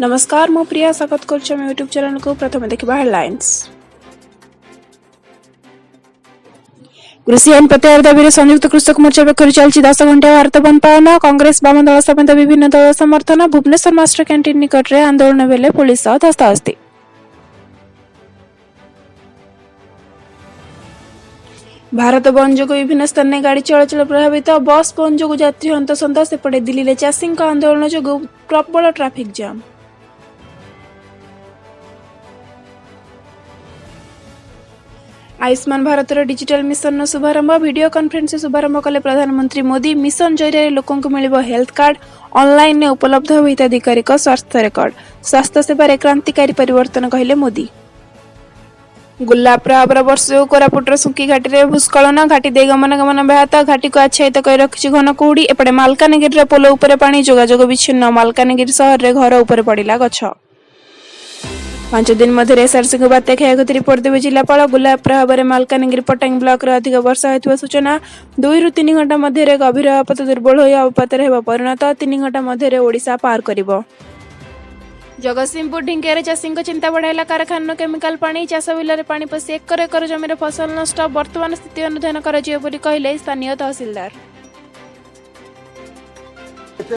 नमस्कार मो प्रिया स्वागत कर यूट्यूब चैनल को। प्रथम देखा हेडलाइंस। कृषि आईन प्रत्याहार दाबी संयुक्त कृषक मोर्चा पक्ष चलती 10 घंटा भारत बंद पालन। कांग्रेस वाम दल समेत विभिन्न दल समर्थन। भुवनेश्वर मास्टर कैंटीन निकट में आंदोलन बेले पुलिस धस्ताधस्ती। भारत बंद जो विभिन्न स्थान में गाड़ी चलाचल प्रभावित। बस बंद जो यात्री हंतसंत। सेपटे दिल्ली में चाषी आंदोलन जो प्रबल traffic jam. Ayushman Bharat digital mission शुभारंभ। वीडियो कॉन्फ्रेंस शुभारंभ कले प्रधानमंत्री मोदी। मिशन जरिए लोकों को मिलिबो हेल्थ कार्ड। ऑनलाइन में उपलब्ध हो हिताधिकारी स्वास्थ्य रिकॉर्ड। स्वास्थ्य सेवार क्रांतिकारी परिवर्तन कहले मोदी। गुला प्रभाव वर्ष कोरापुटर सुंकी घाटी में भूस्खलन। घाटी दे गमनागमन व्याहत। घाटी को आच्छादित कर रखी घन कुहुड़ी। एपटे मालकानगिरी पोल उपर पानी जोगाजोग विच्छिन्न। मालकानगिरी सहर में घर उपर पड़ा गछ। 5 दिन मध्य एसआरसी को बात्या क्षयक्षति रिपोर्ट देवे जिलापाल। गुला प्रभाव मालकानगिरी पटांग ब्लॉक रे अधिक वर्षा होता सूचना। 2 ରୁ 3 घंटा मध्य गभीर अवपात दुर्बल हो अवपात परिणत। 3 घंटा मध्य ओडिशा पार करिबो। जगतसिंहपुर ढिंकियारे चाषी चिंता बढ़ाइला कारखाना केमिकाल पानी। चाष बिलरे पानी पशि एकर एकर जमीर फसल नष्ट। वर्तमान स्थिति अनुधान कहले स्थानीय तहसीलदार।